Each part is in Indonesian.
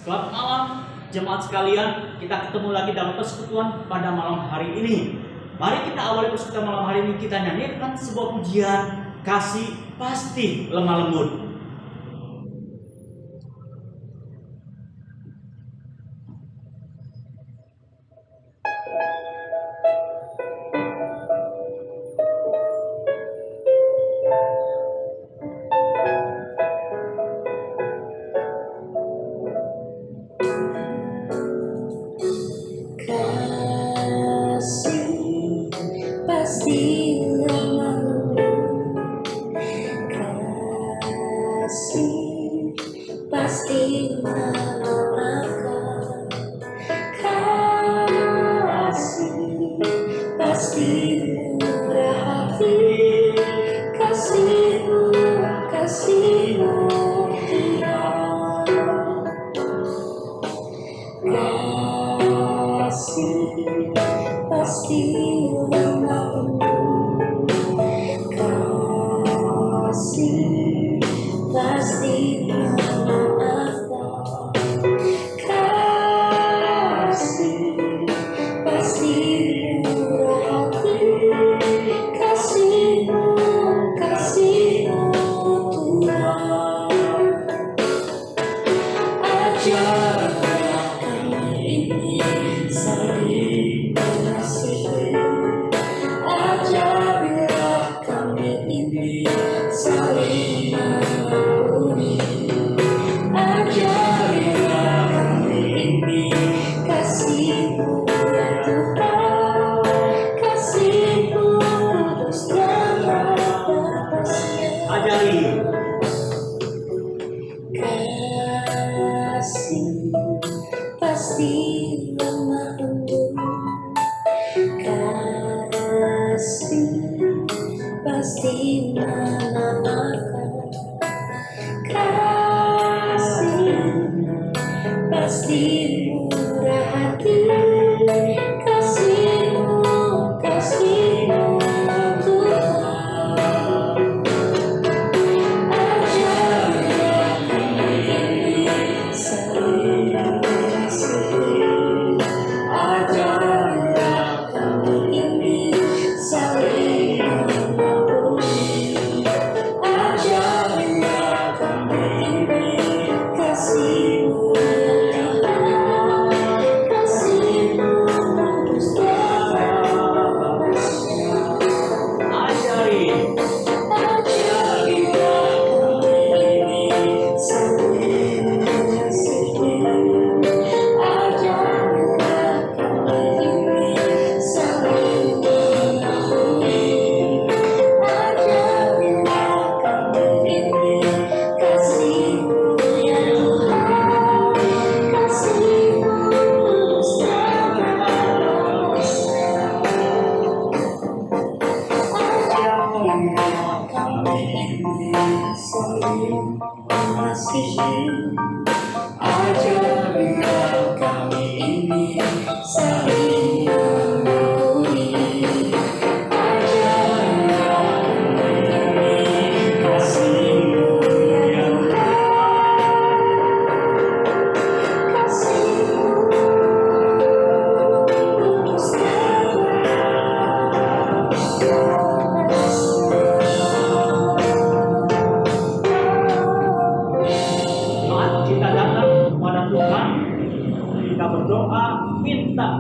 Selamat malam jemaat sekalian, kita ketemu lagi dalam persekutuan pada malam hari ini. Mari kita awali persekutuan malam hari ini, kita nyanyikan sebuah pujian kasih pasti lemah lembut.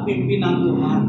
Pimpinan Tuhan,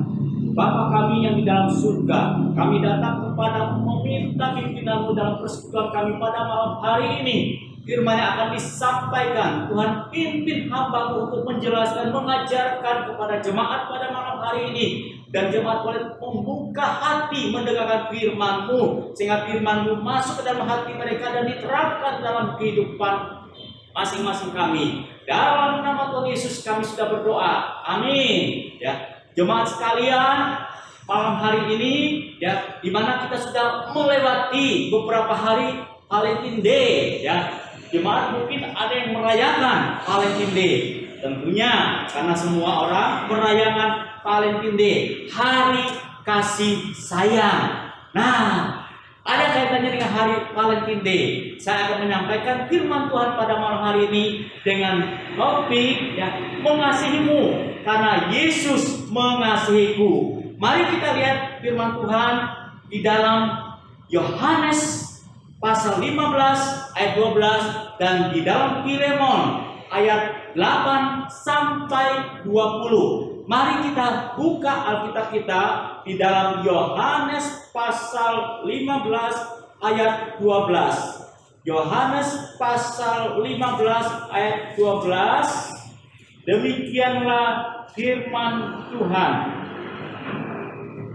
Bapa kami yang di dalam surga, kami datang kepada meminta pimpinan-Mu dalam persekutuan kami pada malam hari ini. Firman yang akan disampaikan, Tuhan pimpin hamba-Mu untuk menjelaskan, mengajarkan kepada jemaat pada malam hari ini. Dan jemaat boleh membuka hati mendengarkan firman-Mu, sehingga firman-Mu masuk ke dalam hati mereka dan diterapkan dalam kehidupan masing-masing kami. Dalam nama Tuhan Yesus kami sudah berdoa. Amin. Ya, jemaat sekalian, malam hari ini ya, di mana kita sudah melewati beberapa hari Valentine Day ya. Jemaat mungkin ada yang merayakan Valentine Day. Tentunya karena semua orang merayakan Valentine Day, hari kasih sayang. Nah, Ada kaitannya dengan hari Valentine Day. Saya akan menyampaikan firman Tuhan pada malam hari ini dengan topik mengasihimu karena Yesus mengasihiku. Mari kita lihat firman Tuhan di dalam Yohanes pasal 15 ayat 12 dan di dalam Filemon ayat 8 sampai 20. Mari kita buka Alkitab kita di dalam Yohanes pasal 15 ayat 12. Yohanes pasal 15 ayat 12. Demikianlah firman Tuhan.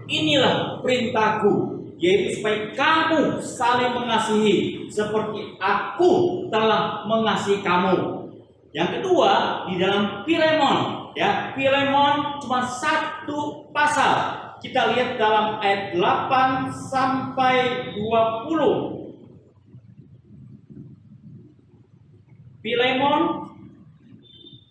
Inilah perintahku, yaitu supaya kamu saling mengasihi seperti aku telah mengasihi kamu. Yang kedua di dalam Filemon. Filemon cuma satu pasal. Kita lihat dalam ayat 8 sampai 20. Filemon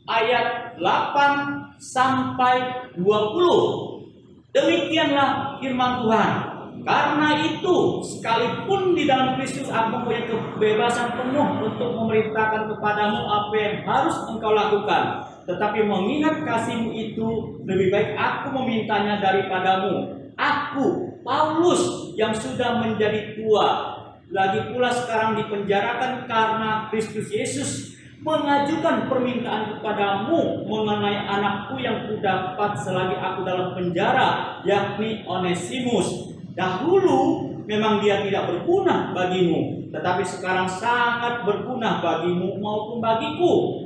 ayat 8 sampai 20. Demikianlah firman Tuhan. Karena itu, sekalipun di dalam Kristus aku punya kebebasan penuh untuk memerintahkan kepadamu apa yang harus engkau lakukan. Tetapi mengingat kasihmu itu, lebih baik aku memintanya daripadamu. Aku, Paulus, yang sudah menjadi tua, lagi pula sekarang dipenjarakan karena Kristus Yesus, mengajukan permintaan kepadamu mengenai anakku yang kudapat selagi aku dalam penjara, yakni Onesimus. Dahulu memang dia tidak berguna bagimu, tetapi sekarang sangat berguna bagimu maupun bagiku.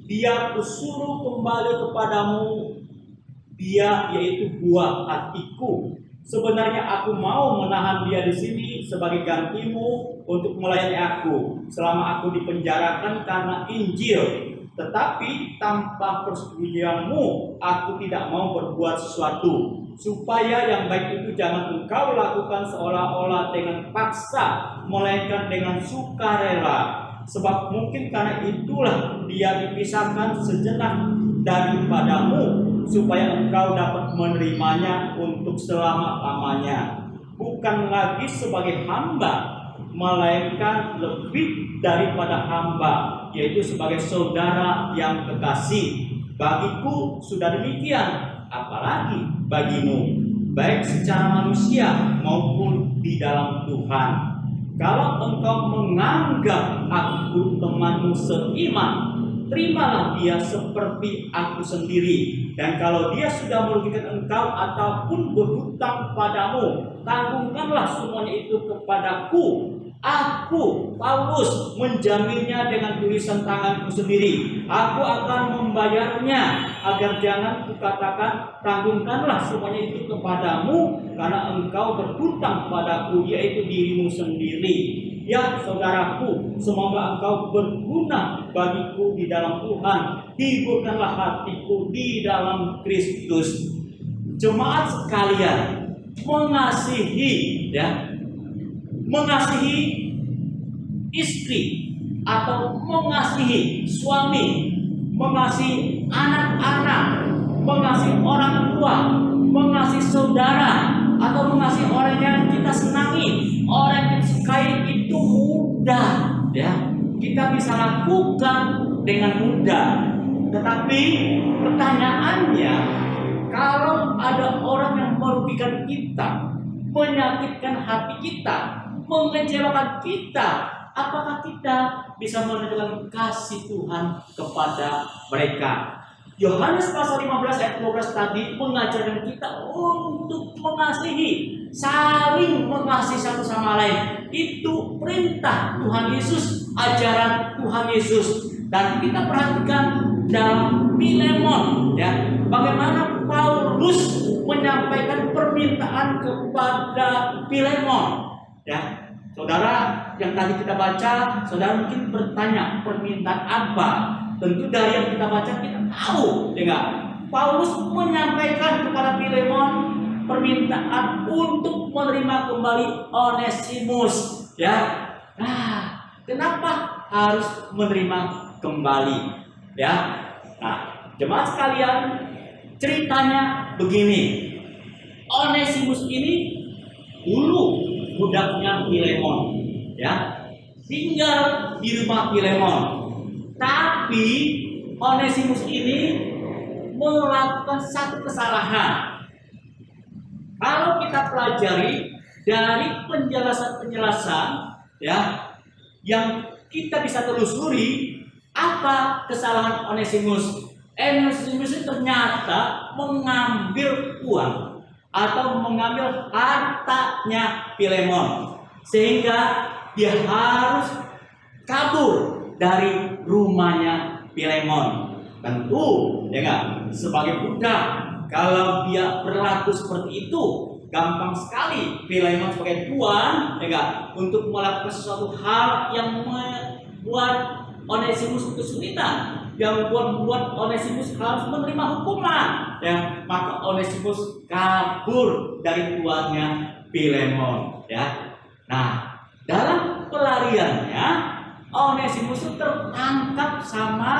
Dia kusuruh kembali kepadamu, dia yaitu buah hatiku. Sebenarnya aku mau menahan dia di sini sebagai gantimu untuk melayani aku selama aku dipenjarakan karena Injil. Tetapi tanpa persetujuanmu aku tidak mau berbuat sesuatu, supaya yang baik itu jangan engkau lakukan seolah-olah dengan paksa, melainkan dengan sukarela. Sebab mungkin karena itulah dia dipisahkan sejenak daripadamu, supaya engkau dapat menerimanya untuk selama-lamanya, bukan lagi sebagai hamba, melainkan lebih daripada hamba, yaitu sebagai saudara yang kekasih. Bagiku sudah demikian, apalagi bagimu, baik secara manusia maupun di dalam Tuhan. Kalau engkau menganggap aku temanmu seiman, terimalah dia seperti aku sendiri. Dan kalau dia sudah merugikan engkau ataupun berhutang padamu, tanggungkanlah semuanya itu kepadaku. Aku, Paulus, menjaminnya dengan tulisan tanganku sendiri. Aku akan membayarnya, agar jangan kukatakan tanggungkanlah semuanya itu kepadamu, karena engkau berhutang padaku, yaitu dirimu sendiri. Ya saudaraku, semoga engkau berguna bagiku di dalam Tuhan. Hiburkanlah hatiku di dalam Kristus. Jemaat sekalian, mengasihi istri atau mengasihi suami, mengasihi anak-anak, mengasihi orang tua, mengasihi saudara, atau mengasihi orang yang kita senangi, orang yang sukai itu mudah, kita bisa lakukan dengan mudah. Tetapi pertanyaannya, kalau ada orang yang merugikan kita, menyakitkan hati kita, mengecewakan kita, apakah kita bisa menunjukkan kasih Tuhan kepada mereka? Yohanes pasal 15 ayat 12 tadi mengajarkan kita untuk mengasihi, saling mengasihi satu sama lain. Itu perintah Tuhan Yesus, ajaran Tuhan Yesus. Dan kita perhatikan dalam Filemon, bagaimana Paulus menyampaikan permintaan kepada Filemon. Saudara, yang tadi kita baca, saudara mungkin bertanya, permintaan apa? Tentu dari yang kita baca kita tahu, Paulus menyampaikan kepada Filemon permintaan untuk menerima kembali Onesimus. Kenapa harus menerima kembali? Jemaat sekalian, ceritanya begini. Onesimus ini dulu budaknya Filemon, ya, tinggal di rumah Filemon. Tapi Onesimus ini melakukan satu kesalahan. Kalau kita pelajari dari penjelasan-penjelasan, ya, yang kita bisa telusuri, apa kesalahan Onesimus? Onesimus itu ternyata mengambil uang atau mengambil hartanya Filemon, sehingga dia harus kabur dari rumahnya Filemon. Tentu, ya enggak, sebagai budak, kalau dia berlaku seperti itu, gampang sekali Filemon sebagai tuan, ya enggak, untuk melakukan sesuatu hal yang membuat Onesimus kesulitan, yang membuat Onesimus harus menerima hukuman, ya. Maka Onesimus kabur dari tuannya Filemon, ya. Nah, dalam pelariannya Onesimus tertangkap sama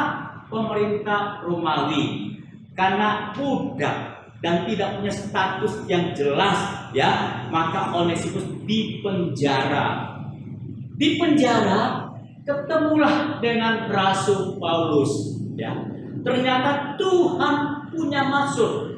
pemerintah Romawi karena budak dan tidak punya status yang jelas, ya. Maka Onesimus dipenjara. Ketemulah dengan Rasul Paulus, ya. Ternyata Tuhan punya maksud.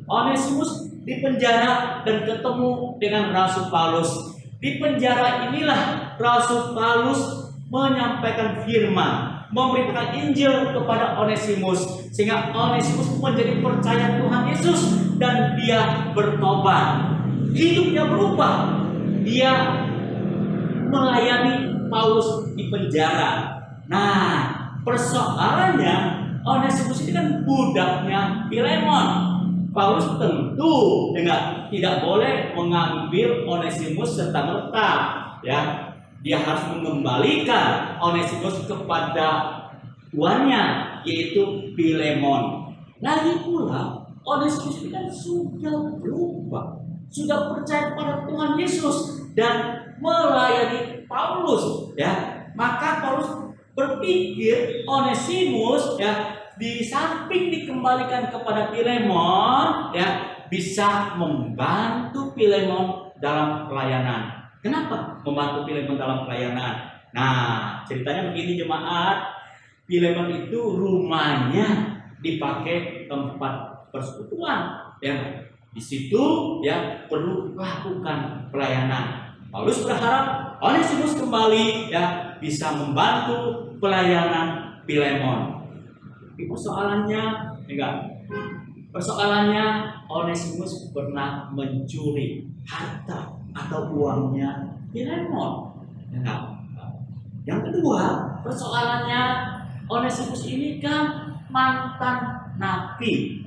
Onesimus dipenjara dan ketemu dengan Rasul Paulus. Di penjara inilah Rasul Paulus menyampaikan firman, memberitakan Injil kepada Onesimus, sehingga Onesimus menjadi percaya Tuhan Yesus dan dia bertobat. Hidupnya berubah. Dia melayani Paulus di penjara. Nah, persoalannya Onesimus ini kan budaknya Filemon. Paulus tentu tidak boleh mengambil Onesimus serta-merta, ya. Dia harus mengembalikan Onesimus kepada tuannya, yaitu Filemon. Lagi pula Onesimus ini kan sudah berubah, sudah percaya kepada Tuhan Yesus dan melayani Paulus, ya. Maka Paulus berpikir Onesimus, ya, di samping dikembalikan kepada Filemon, ya, bisa membantu Filemon dalam pelayanan. Kenapa membantu Filemon dalam pelayanan? Nah, ceritanya begini jemaat. Filemon itu rumahnya dipakai tempat persekutuan, ya. Di situ, ya, perlu lakukan pelayanan. Paulus berharap Onesimus kembali, ya, bisa membantu pelayanan Filemon. Tapi persoalannya Onesimus pernah mencuri harta atau uangnya Filemon. Yang kedua, persoalannya Onesimus ini kan mantan nabi.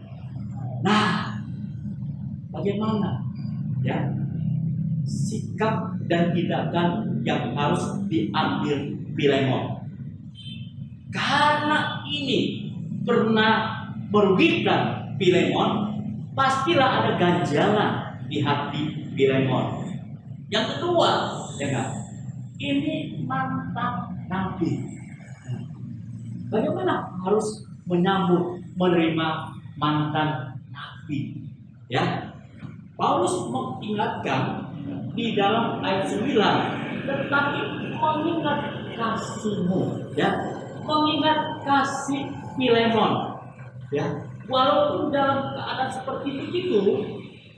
Nah, bagaimana, ya, sikap dan tindakan yang harus diambil Filemon? Karena ini pernah merugikan Filemon, pastilah ada ganjalan di hati Filemon. Yang kedua, ya kan, ini mantan nabi. Bagaimana harus menerima mantan nabi? Ya, Paulus mengingatkan di dalam ayat 9, tetapi mengingat kasihmu, ya, mengingat kasih Filemon, ya. Walaupun dalam keadaan seperti itu,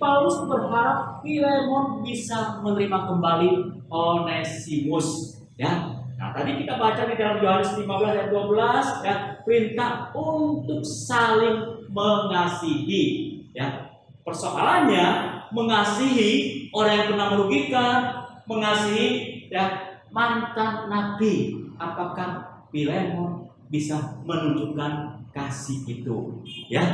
Paulus berharap Filemon bisa menerima kembali Onesimus, ya. Nah, tadi kita baca di dalam Yohanes 15 ayat 12, ya, perintah untuk saling mengasihi, ya. Persoalannya mengasihi orang yang pernah merugikan, mengasihi, ya, mantan nabi. Apakah Filemon bisa menunjukkan kasih itu, ya?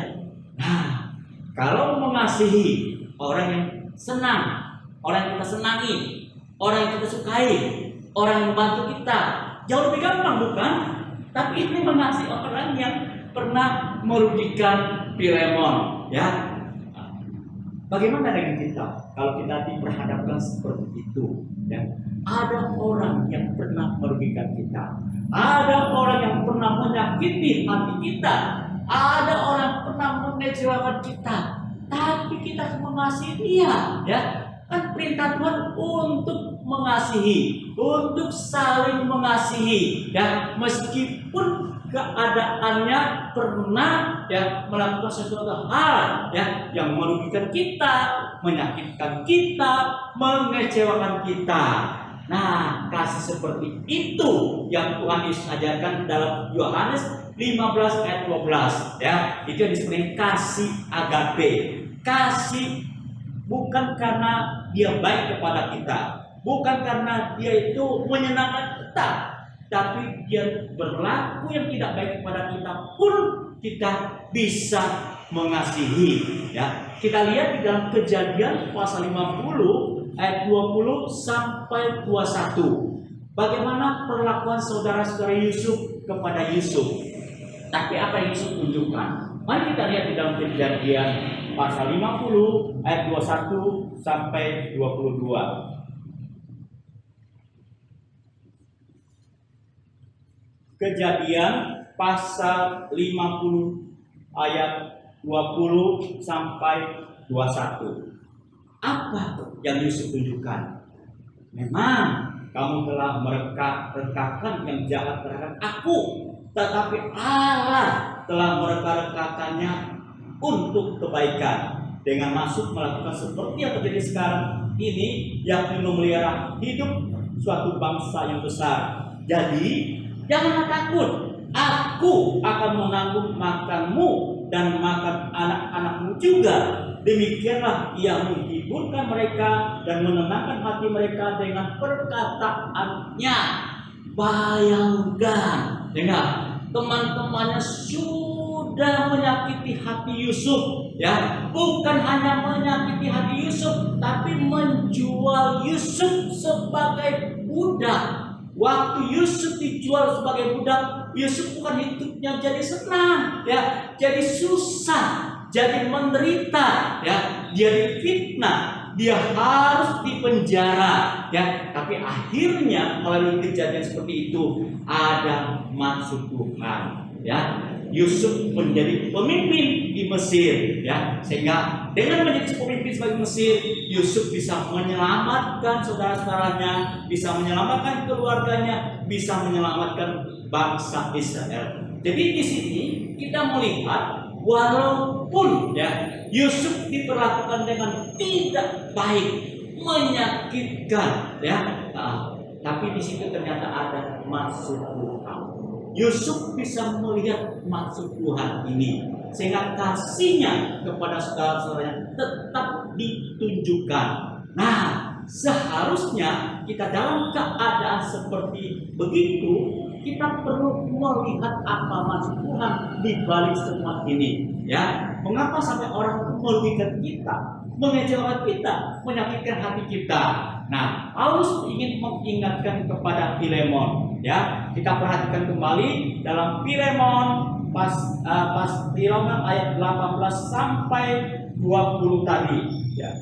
Nah, kalau mengasihi orang yang senang, orang yang kita senangi, orang yang kita sukai, orang yang membantu kita, jauh lebih gampang, bukan? Tapi ini mengasihi orang yang pernah merugikan Filemon, ya. Bagaimana dengan kita kalau kita diperhadapkan seperti itu, ya? Ada orang yang pernah merugikan kita, ada orang yang pernah menyakiti hati kita, ada orang yang pernah mengecewakan kita, tapi kita mengasihi dia, ya. Kan perintah Tuhan untuk mengasihi, untuk saling mengasihi, ya, meskipun keadaannya pernah ya melakukan sesuatu hal ya yang merugikan kita, menyakitkan kita, mengecewakan kita. Nah, kasih seperti itu yang Tuhan Yesus ajarkan dalam Yohanes 15 ayat 12 ya. Itu yang disebut kasih agape. Kasih bukan karena dia baik kepada kita, bukan karena dia itu menyenangkan kita, tapi dia berlaku yang tidak baik kepada kita pun kita bisa mengasihi ya. Kita lihat di dalam Kejadian pasal 50 ayat 20 sampai 21. Bagaimana perlakuan saudara-saudara Yusuf kepada Yusuf. Tapi apa yang Yusuf tunjukkan? Mari kita lihat di dalam Kejadian pasal 50 ayat 21 sampai 22. Kejadian pasal 50 ayat 20 sampai 21. Apa yang Yusuf tunjukkan? Memang kamu telah mereka-rekakan yang jahat terhadap aku, tetapi Allah telah mereka-rekakannya untuk kebaikan, dengan maksud melakukan seperti yang terjadi sekarang ini, yakni memelihara hidup suatu bangsa yang besar. Jadi janganlah takut, aku akan menanggung makanmu dan makan anak-anakmu juga. Demikianlah ia menghiburkan mereka dan menenangkan hati mereka dengan perkataannya. Bayangkan, dengar, teman-temannya sudah menyakiti hati Yusuf, ya, bukan hanya menyakiti hati Yusuf, tapi menjual Yusuf sebagai budak. Waktu Yusuf dijual sebagai budak, Yusuf bukan hidupnya jadi senang, ya, jadi susah, jadi menderita, ya, dia difitnah, dia harus dipenjara, ya. Tapi akhirnya melalui kejadian seperti itu ada maksud Tuhan, ya. Yusuf menjadi pemimpin di Mesir, ya, sehingga dengan menjadi pemimpin sebagai Mesir, Yusuf bisa menyelamatkan saudara-saudaranya, bisa menyelamatkan keluarganya, bisa menyelamatkan bangsa Israel. Jadi di sini kita melihat walaupun ya Yusuf diperlakukan dengan tidak baik, menyakitkan, ya, tapi di situ ternyata ada maksud Tuhan. Yusuf bisa melihat maksud Tuhan ini, sehingga kasihnya kepada saudara-saudaranya tetap ditunjukkan. Nah, seharusnya kita dalam keadaan seperti begitu, kita perlu melihat apa maksud Tuhan di balik semua ini, ya. Mengapa sampai orang merugikan kita, mengecewakan kita, menyakitkan hati kita? Nah, Paulus ingin mengingatkan kepada Filemon, ya. Kita perhatikan kembali dalam Filemon Filemon ayat 18 sampai 20 tadi, ya.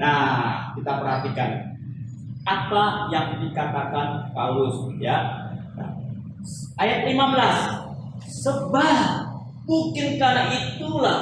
Nah, kita perhatikan apa yang dikatakan Paulus, ya. Ayat 15. Sebab mungkin karena itulah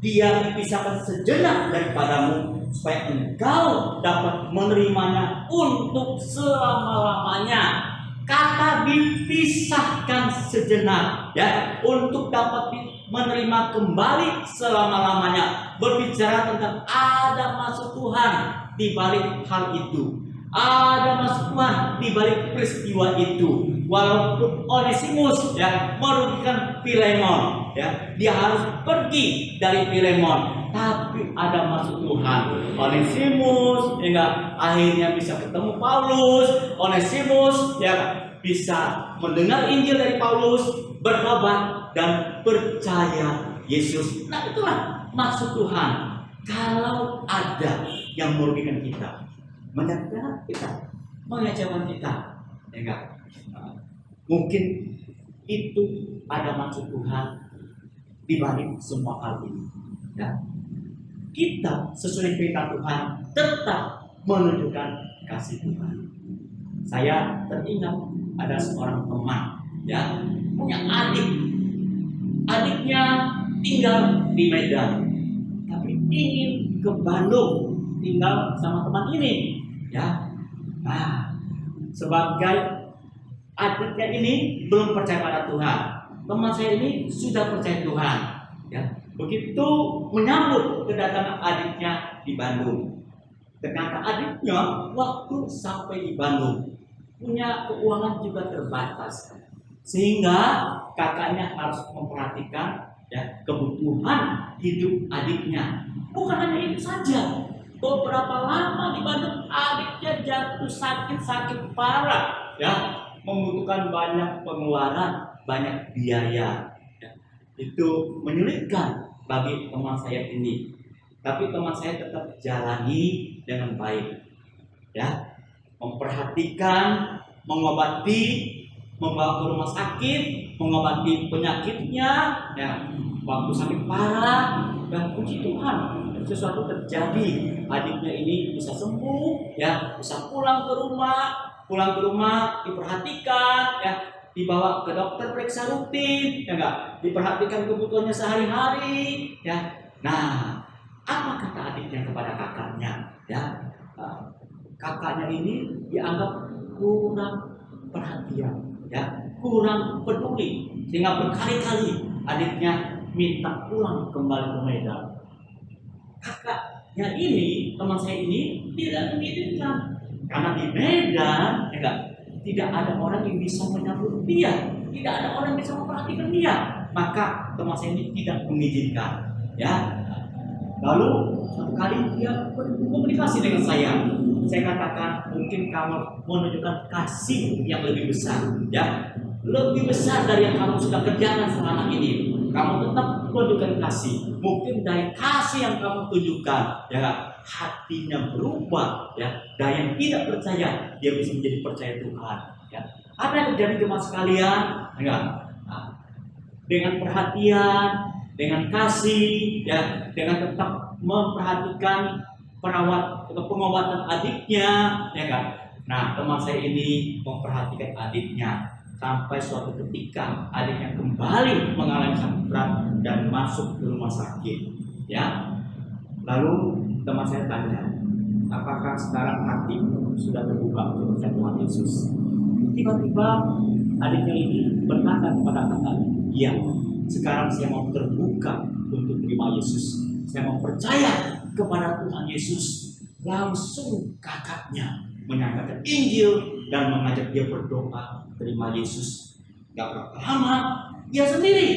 dia dipisahkan sejenak daripadamu, supaya engkau dapat menerimanya untuk selama-lamanya. Kata dipisahkan sejenak, ya, untuk dapat menerima kembali selama-lamanya, berbicara tentang ada maksud Tuhan di balik hal itu. Ada maksud Tuhan di balik peristiwa itu. Walaupun Onesimus, ya, merugikan Filemon, ya, dia harus pergi dari Filemon, tapi ada maksud Tuhan. Onesimus, ya, akhirnya bisa ketemu Paulus. Onesimus, ya, bisa mendengar Injil dari Paulus, bertobat dan percaya Yesus. Nah, itulah maksud Tuhan. Kalau ada yang merugikan kita, menyakitkan kita, mengecewakan kita, ya, mungkin itu ada maksud Tuhan di balik semua hal ini, ya. Kita sesuai perintah Tuhan tetap menunjukkan kasih Tuhan. Saya teringat ada seorang teman, ya, punya adiknya tinggal di Medan, tapi ingin ke Bandung tinggal sama teman ini, ya. Nah, sebagai adiknya ini belum percaya pada Tuhan. Teman saya ini sudah percaya Tuhan, ya. Begitu menyambut kedatangan adiknya di Bandung, ternyata adiknya waktu sampai di Bandung punya keuangan juga terbatas, sehingga kakaknya harus memperhatikan, ya, kebutuhan hidup adiknya. Bukan hanya itu saja, beberapa lama di Bandung adiknya jatuh sakit parah, ya, membutuhkan banyak pengeluaran, banyak biaya, ya. Itu menyulitkan bagi teman saya ini, tapi teman saya tetap jalani dengan baik, ya, memperhatikan, mengobati, membawa ke rumah sakit, mengobati penyakitnya, ya, waktu sakit parah. Dan puji Tuhan, sesuatu terjadi, adiknya ini bisa sembuh, ya, bisa pulang ke rumah diperhatikan, ya, dibawa ke dokter periksa rutin, ya enggak, diperhatikan kebutuhannya sehari-hari, ya. Nah, apa kata adiknya kepada kakaknya, ya? Kakaknya ini dianggap kurang perhatian, ya, kurang peduli, sehingga berkali-kali adiknya minta pulang kembali ke Medan. Kakaknya ini, teman saya ini tidak mengizinkan, karena di Medan, ya enggak, tidak ada orang yang bisa menyambut dia, tidak ada orang yang bisa memperhatikan dia, maka teman saya ini tidak mengizinkan, ya. Lalu suatu kali dia berkomunikasi dengan saya katakan, mungkin kamu menunjukkan kasih yang lebih besar, ya, lebih besar dari yang kamu sudah kerjakan selama ini. Kamu tetap menunjukkan kasih. Mungkin dari kasih yang kamu tunjukkan, ya, hatinya berubah, ya. Dan yang tidak percaya, dia bisa menjadi percaya Tuhan, ya. Apa yang terjadi teman sekalian? Enggak. Nah, dengan perhatian, dengan kasih, ya, dengan tetap memperhatikan pengobatan adiknya, ya kan. Nah, teman saya ini memperhatikan adiknya sampai suatu ketika adiknya kembali mengalami sakit berat dan masuk ke rumah sakit, ya. Lalu teman saya tanya, apakah sekarang hati sudah terbuka untuk percaya Tuhan Yesus? Tiba-tiba adiknya ini berkata kepada kakaknya, iya, sekarang saya mau terbuka untuk terima Yesus, saya mau percaya kepada Tuhan Yesus. Langsung kakaknya menyampaikan Injil dan mengajak dia berdoa terima Yesus. Gak berapa lama dia sendiri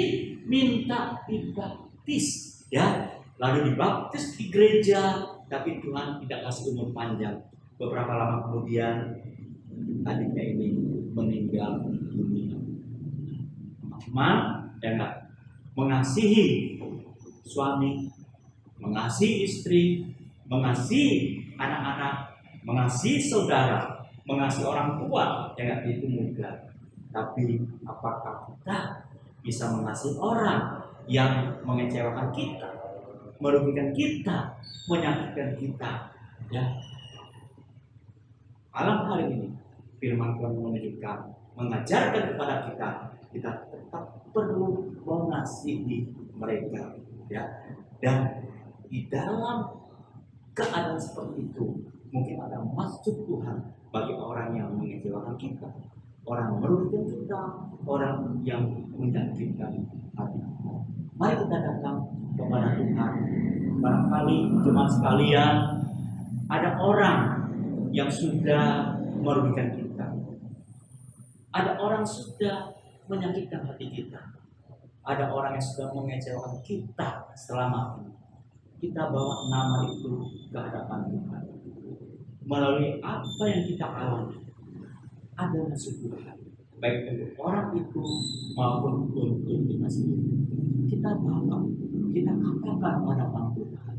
minta dibaptis, ya. Lalu dibaptis di gereja, tapi Tuhan tidak kasih umur panjang. Beberapa lama kemudian adiknya ini meninggal dunia. Teman-teman, ya enggak, mengasihi suami, mengasihi istri, mengasihi anak-anak, mengasihi saudara, mengasihi orang tua, ya enggak, itu mudah. Tapi apakah kita bisa mengasihi orang yang mengecewakan kita, merugikan kita, menyakitkan kita, ya? Malam hari ini firman Tuhan menunjukkan, mengajarkan kepada kita tetap perlu mengasihi mereka, ya. Dan di dalam keadaan seperti itu mungkin ada maksud Tuhan bagi orang yang mengecewakan kita, orang merugikan kita, orang yang menyakitkan hati kita. Mari kita datang kepada Tuhan. Barangkali jemaat sekalian, ada orang yang sudah merugikan kita, ada orang sudah menyakitkan hati kita, ada orang yang sudah mengecewakan kita selama ini. Kita bawa nama itu ke hadapan Tuhan. Melalui apa yang kita alami, ada maksud Tuhan, baik untuk orang itu maupun untuk kita sendiri. Kita bawa, kita katakan pada hadapan Tuhan.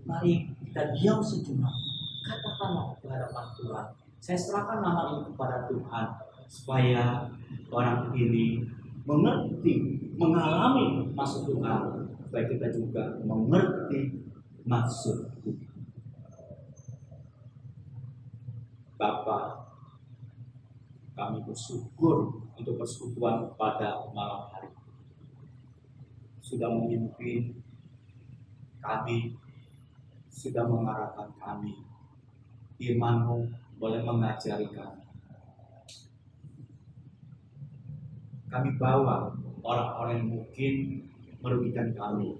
Mari kita diam sejenak, katakanlah ke hadapan Tuhan. Saya serahkan nama ini kepada Tuhan, supaya orang ini mengerti, mengalami maksud Tuhan, supaya kita juga mengerti maksud Tuhan. Bapa, kami bersyukur untuk persekutuan pada malam hari. Sudah memimpin kami sudah mengarahkan kami. Firman-Mu boleh mengajari kami. Kami bawa orang-orang yang mungkin merugikan kami,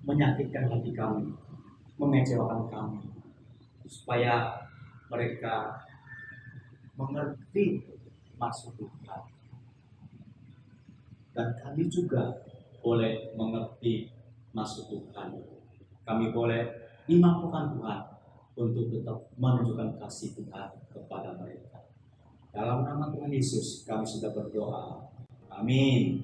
menyakitkan hati kami, mengecewakan kami, supaya mereka mengerti maksud Tuhan. Dan kami juga boleh mengerti maksud Tuhan. Kami boleh dimampukan Tuhan untuk tetap menunjukkan kasih Tuhan kepada mereka. Dalam nama Tuhan Yesus kami sudah berdoa. Amin.